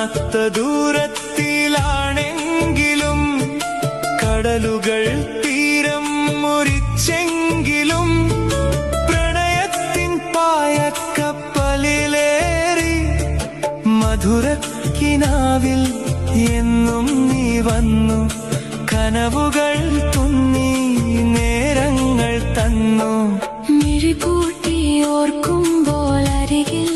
കാണാത്ത ദൂരത്തിലാണെങ്കിലും കടലുകൾ തീരം മുറിച്ചെങ്കിലും പ്രണയത്തിൻ പായക്കപ്പലിലേറി മധുരക്കിനാവിൽ എന്നും നീ വന്നു കനവുകൾ തുന്നി നേരങ്ങൾ തന്നു മിഴിപൂട്ടി ഓർക്കുമ്പോൾ അരികിൽ